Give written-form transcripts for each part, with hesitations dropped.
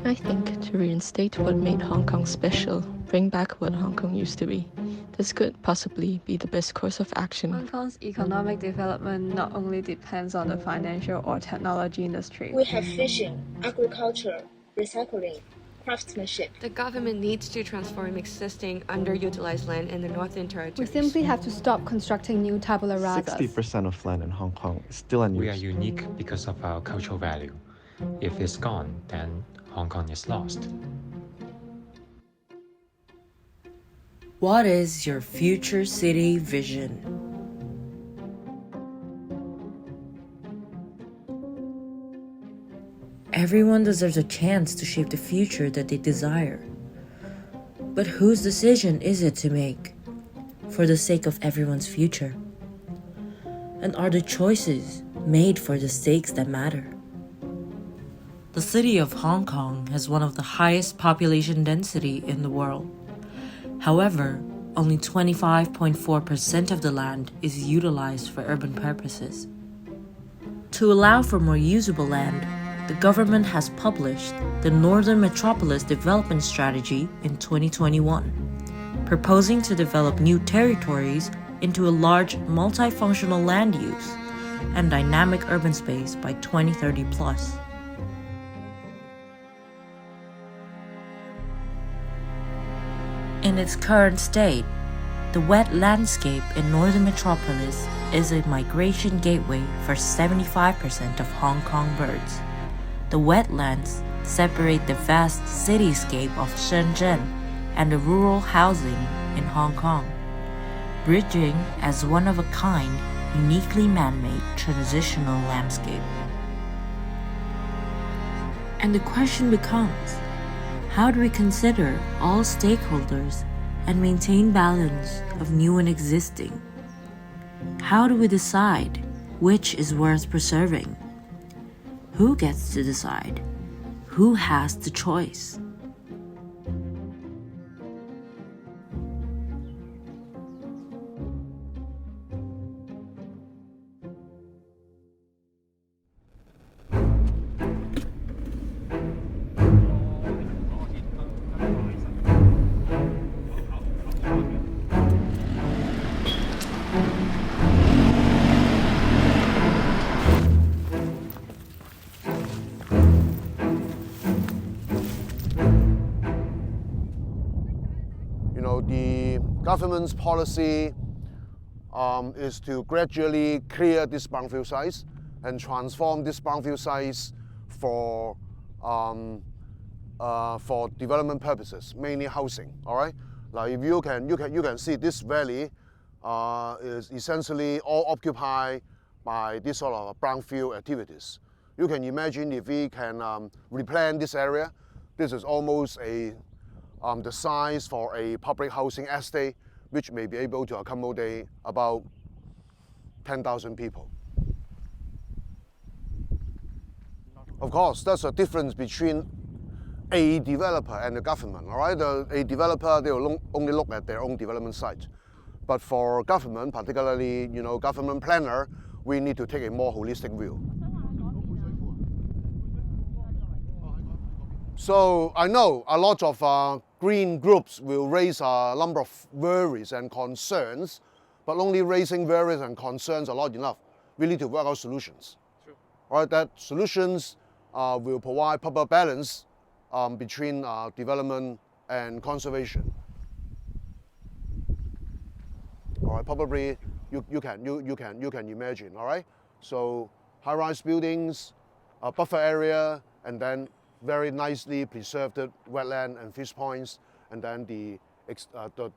I think to reinstate what made Hong Kong special, bring back what Hong Kong used to be, this could possibly be the best course of action. Hong Kong's economic development not only depends on the financial or technology industry. We have fishing, agriculture, recycling, craftsmanship. The government needs to transform existing underutilized land in the Northern Territory. We simply have to stop constructing new tabula rasas. 60% of land in Hong Kong is still unused. We are unique because of our cultural value. If it's gone, then Hong Kong is lost. What is your future city vision? Everyone deserves a chance to shape the future that they desire. But whose decision is it to make for the sake of everyone's future? And are the choices made for the stakes that matter? The city of Hong Kong has one of the highest population density in the world. However, only 25.4% of the land is utilized for urban purposes. To allow for more usable land, the government has published the Northern Metropolis Development Strategy in 2021, proposing to develop new territories into a large multifunctional land use and dynamic urban space by 2030 plus. In its current state, the wet landscape in Northern Metropolis is a migration gateway for 75% of Hong Kong birds. The wetlands separate the vast cityscape of Shenzhen and the rural housing in Hong Kong, bridging as one of a kind, uniquely man-made transitional landscape. And the question becomes, how do we consider all stakeholders and maintain balance of new and existing? How do we decide which is worth preserving? Who gets to decide? Who has the choice? The government's policy is to gradually clear this brownfield sites and transform this brownfield sites for development purposes, mainly housing. All right. Now, if you can see this valley is essentially all occupied by this sort of brownfield activities. You can imagine if we can replan this area, this is almost the size for a public housing estate, which may be able to accommodate about 10,000 people. Of course, that's a difference between a developer and the government. All right, a developer, they will only look at their own development site, but for government, particularly government planner, we need to take a more holistic view. So I know a lot of green groups will raise a number of worries and concerns, but only raising worries and concerns are not enough. We need to work out solutions. Sure. All right, that solutions will provide proper balance between development and conservation. All right, probably you can imagine. All right, so high-rise buildings, buffer area, and then very nicely preserved wetland and fish ponds, and then the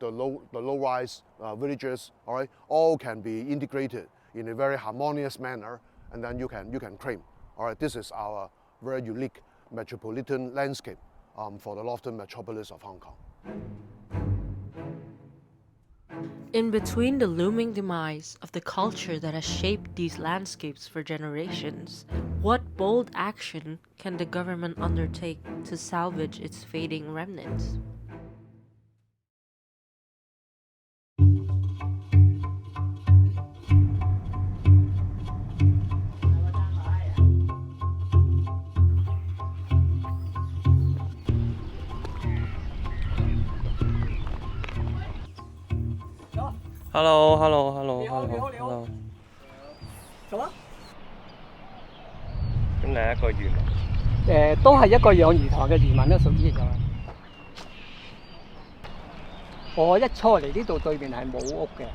low-rise villages, all right, all can be integrated in a very harmonious manner, and then you can claim, all right, this is our very unique metropolitan landscape for the Northern Metropolis of Hong Kong. In between the looming demise of the culture that has shaped these landscapes for generations, what bold action can the government undertake to salvage its fading remnants? Hello。做啊？咁你係一個漁民？都係一個養魚塘嘅漁民啦，屬於就係。我一初嚟呢度對面係冇屋嘅，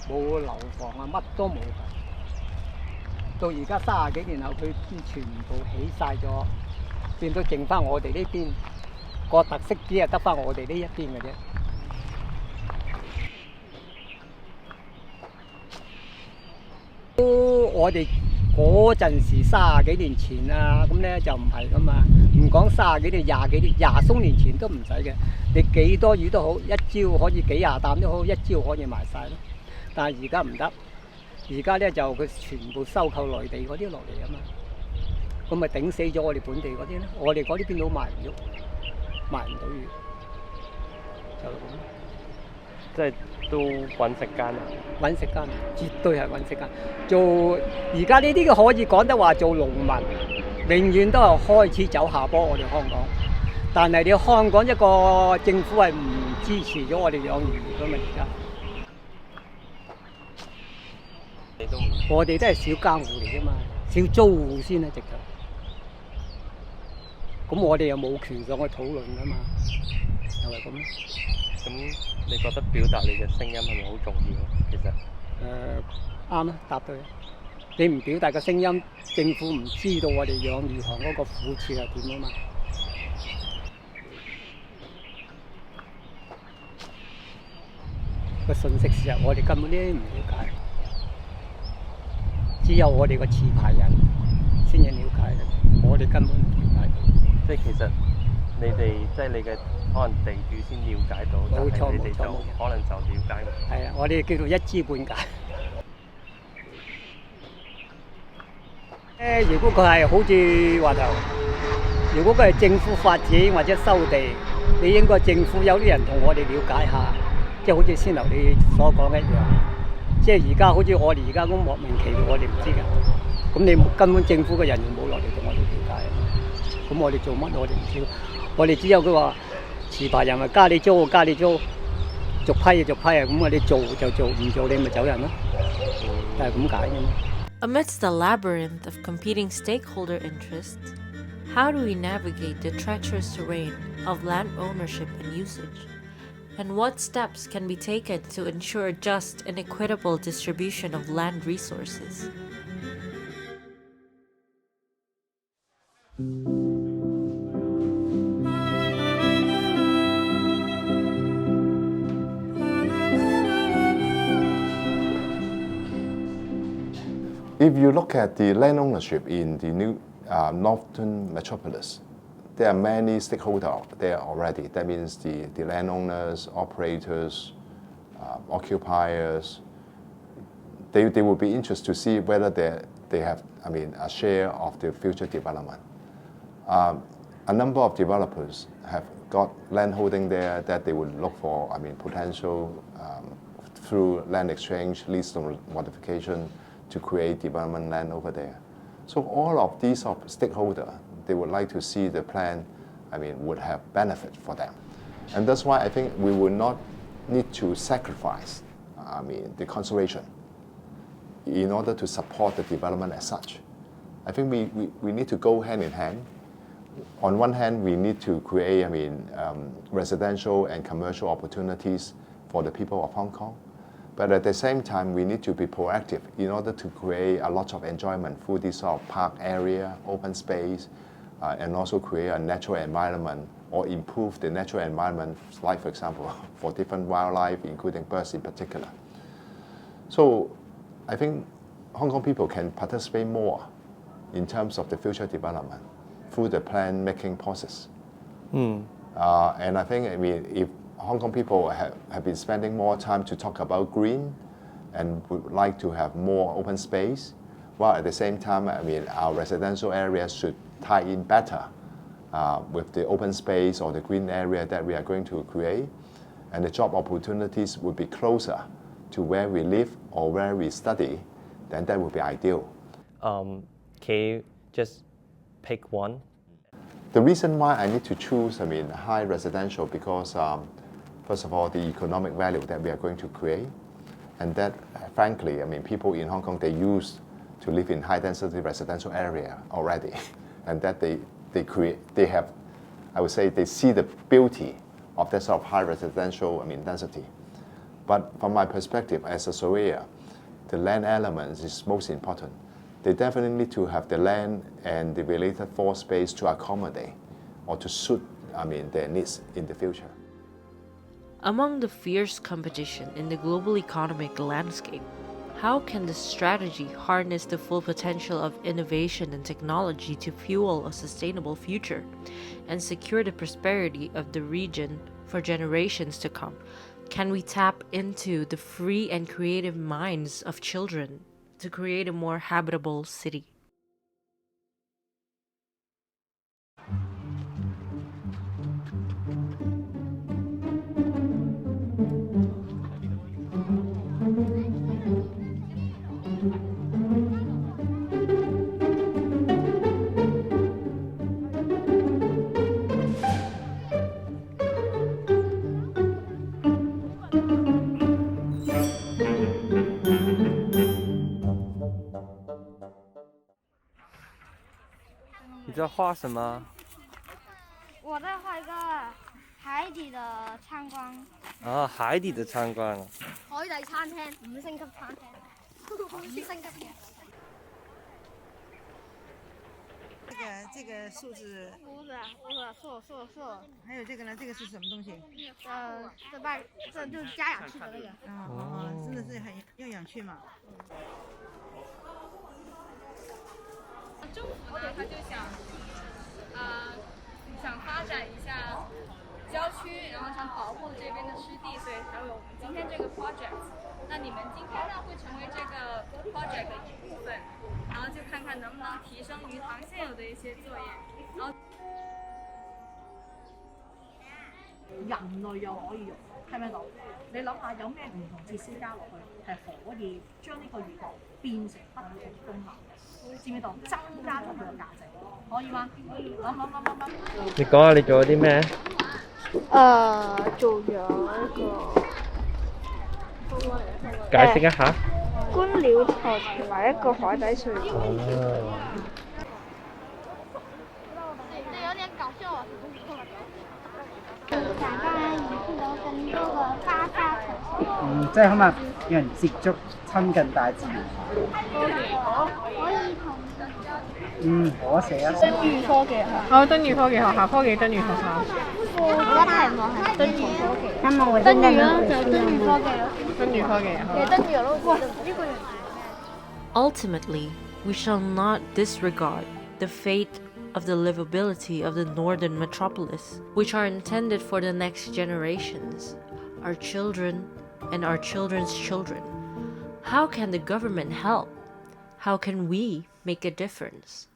冇樓房啊，乜都冇嘅。到而家30幾年後，佢全部起晒咗，變到剩翻我哋呢邊個特色，只係得翻我哋呢一邊嘅啫。我哋嗰陣時30幾年前啊，咁咧就唔係噶嘛，唔講30幾年、20幾年、20鬆年前都唔使嘅。你幾多魚都好，一朝可以幾廿擔都好，一朝可以賣晒咯。但係而家唔得，而家咧就佢全部收購內地嗰啲落嚟啊嘛，咁咪頂死咗我哋本地嗰啲咧。我哋嗰啲邊度賣唔喐，賣唔到魚，就係咁。即係都揾食艱難，揾食艱難，絕對係揾食艱難。做而家呢啲嘅可以講得話做農民，永遠都係開始走下坡。我哋香港，但係你香港一個政府係唔支持咗我哋養魚㗎嘛？而家我哋都係小耕戶嚟啫嘛，小租戶先啊，直頭。咁我哋又冇權上去討論㗎嘛，就係咁咯。咁你覺得表達你嘅聲音係咪好重要？其實啱啊，答對。你唔表達個聲音，政府唔知道我哋養魚塘嗰個苦處係點啊嘛。個信息時候，我哋根本都唔了解，只有我哋個持牌人先至了解嘅，我哋根本唔了解。即係其實你哋即係你嘅。可能地主先了解到，冇錯你哋就可能就了解唔到。係啊，我哋叫做一知半解。如果佢係好似話就，如果佢係政府發展或者收地，你應該政府有啲人同我哋了解下，即係好似先頭你所講一樣。即係而家好似我哋而家咁莫名其妙，我哋唔知㗎。咁你根本政府嘅人員冇落嚟同我哋了解，咁我哋做乜我哋唔知。我哋只有佢話。持牌人咪加你租，加你租，逐批逐批啊！咁我哋做就做，唔做你咪走人咯，就係咁解嘅嘛。Amidst the labyrinth of competing stakeholder interests, how do we navigate the treacherous terrain of land ownership and usage? And what steps can be taken to ensure just and equitable distribution of land resources? If you look at the land ownership in the new Northern Metropolis, there are many stakeholders there already. That means the landowners, operators, occupiers. They will be interested to see whether they have, a share of the future development. A number of developers have got land holding there that they would look for, potential through land exchange, lease modification, to create development land over there. So all of these stakeholders, they would like to see the plan, would have benefit for them. And that's why I think we will not need to sacrifice, the conservation in order to support the development as such. I think we need to go hand in hand. On one hand, we need to create, residential and commercial opportunities for the people of Hong Kong. But at the same time, we need to be proactive in order to create a lot of enjoyment through this sort of park area, open space, and also create a natural environment or improve the natural environment, like for example, for different wildlife, including birds in particular. So I think Hong Kong people can participate more in terms of the future development through the plan making process. And I think, if Hong Kong people have been spending more time to talk about green and would like to have more open space, while at the same time, our residential areas should tie in better with the open space or the green area that we are going to create, and the job opportunities would be closer to where we live or where we study, then that would be ideal. Can you just pick one? The reason why I need to choose, high residential, because first of all, the economic value that we are going to create, And that, frankly, I mean, people in Hong Kong, they used to live in high-density residential area already, and that they have, I would say, they see the beauty of that sort of high residential, density. But from my perspective as a surveyor, the land element is most important. They definitely need to have the land and the related floor space to accommodate or to suit, their needs in the future. Among the fierce competition in the global economic landscape, how can the strategy harness the full potential of innovation and technology to fuel a sustainable future and secure the prosperity of the region for generations to come? Can we tap into the free and creative minds of children to create a more habitable city?你在画什么？我在画一个海底的参观。啊，海底的参观啊。海底餐廳，5星級餐廳，5星級嘅。这个数字。不是，数。还有这个呢？这个是什么东西？这就是加氧气的那个。真的是很要氧气嘛。政府呢，他就想发展一下郊区，然后想保护这边的湿地，所以才有我们今天这个 project。那你们今天呢会成为这个 project 的一部分，然后就看看能不能提升鱼塘现有的一些作业，然后人類又可以用，聽唔聽到？你諗下有咩唔同設施加落去，係可以將呢個魚塘變成不同功能嘅，知唔知道？增加咗佢嘅價值，可以嗎？諗。你講下你做咗啲咩？做咗一個。解釋一下。觀鳥台同埋一個海底隧道。有點搞笑啊！大家認識到更多嘅花花草草。即係可唔可以讓人接觸親近大自然？可以同。可寫啊！燈語科技學校，燈語科技學校，科技燈語學校。我嘅題目係燈語科技。燈語咯，就燈語科技咯。燈語科技。其實燈語咯，呢個人。Ultimately, we shall not disregard the fate of the livability of the Northern Metropolis, which are intended for the next generations, our children and our children's children. How can the government help? How can we make a difference?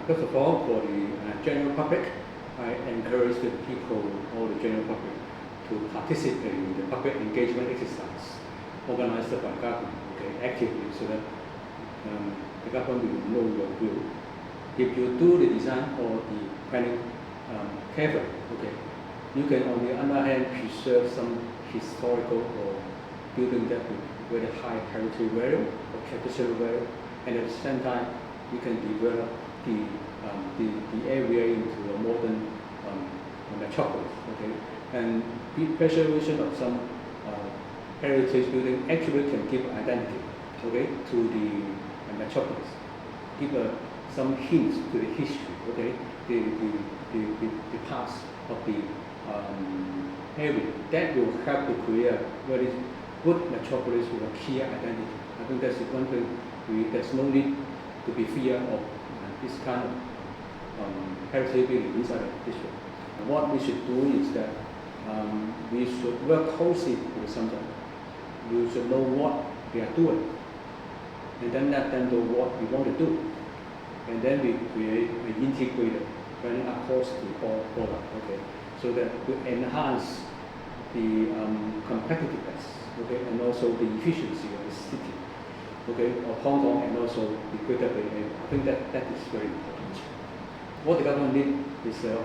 First of all, for the general public, I encourage the people, all the general public, to participate in the public engagement exercise organized by government, actively, so that the government will know your view. If you do the design or the planning carefully, you can on the other hand preserve some historical or building that with very high heritage value or traditional value, and at the same time you can develop the area into a modern metropolis, and the preservation of some heritage building actually can give identity, to the metropolis, give some hints to the history, the past of the area. That will help to create a very good metropolis with a clear identity. I think that's one thing. There's no need to be fear of this kind of heritage building inside the district. What we should do is that we should work closely with the center. We should know what they are doing, and then let them know what we want to do, and then we create an integrated planning across the whole product, so that we enhance the competitiveness, okay, and also the efficiency of the city, okay, of Hong Kong and also the Greater Bay Area. I think that is very important. What the government needs is a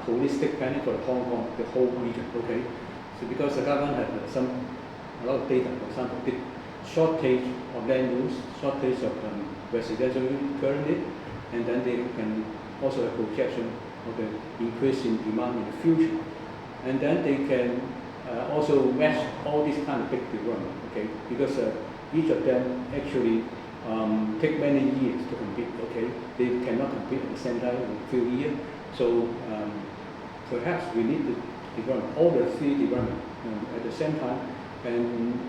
holistic planning for Hong Kong, the whole region, okay. So because the government has a lot of data, for example, the shortage of land use, shortage of residential unit currently, and then they can also have projection of the increase in demand in the future. And then they can also match all these kind of big development, okay? Because each of them actually take many years to compete, okay? They cannot compete at the same time in a few years. So perhaps we need to develop all the three development at the same time, and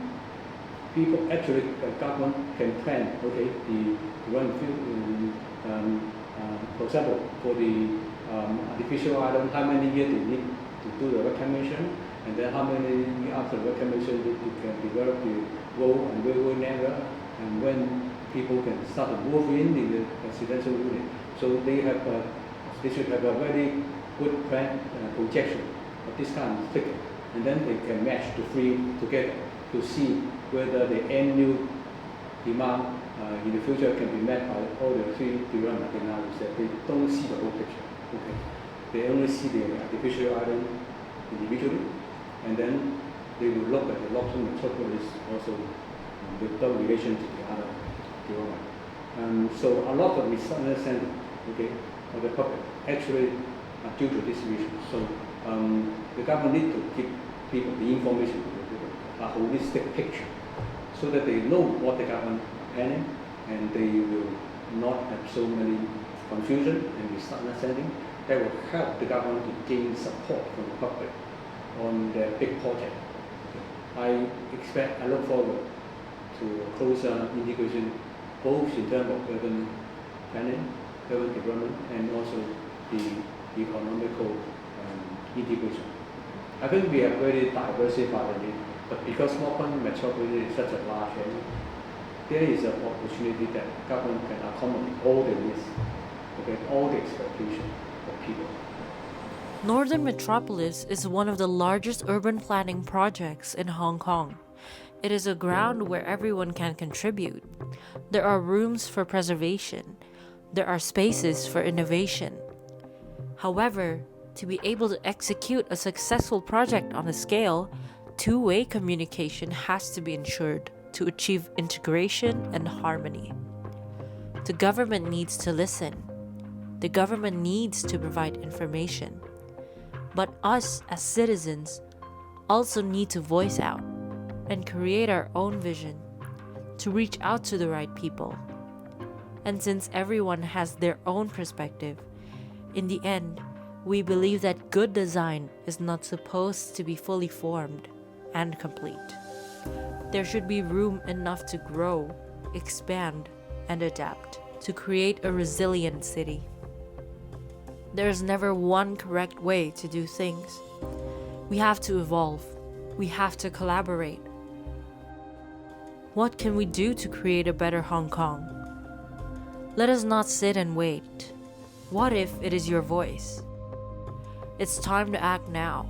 people actually, government can plan, okay, the development field. For example, for the artificial island, how many years they need to do the reclamation, and then how many years after reclamation they can develop the road and railway network, and when people can start to move in the residential unit. So they should have a very good plan projection of this kind of figure, and then they can match the three together to see whether the annual demand in the future can be met by all the three development analysis. That they don't see the whole picture. Okay, they only see the artificial island individually, and then they will look at the Northern Metropolis also without relation to the other development. So a lot of misunderstanding, okay, of the public actually due to this reason. So the government needs to give people the information, a holistic picture, so that they know what the government is planning, and they will not have so many confusion and misunderstanding. That will help the government to gain support from the public on their big project. I look forward to closer integration, both in terms of urban planning, urban development, and also the economical integration. I think we have very diversified, but because Northern Metropolis is such a large area, there is an opportunity that government can accommodate all the needs, okay, all the expectations of people. Northern Metropolis is one of the largest urban planning projects in Hong Kong. It is a ground where everyone can contribute. There are rooms for preservation. There are spaces for innovation. However, to be able to execute a successful project on a scale, two-way communication has to be ensured to achieve integration and harmony. The government needs to listen. The government needs to provide information. But us as citizens also need to voice out and create our own vision to reach out to the right people. And since everyone has their own perspective, in the end, we believe that good design is not supposed to be fully formed and complete. There should be room enough to grow, expand, and adapt to create a resilient city. There is never one correct way to do things. We have to evolve. We have to collaborate. What can we do to create a better Hong Kong? Let us not sit and wait. What if it is your voice? It's time to act now.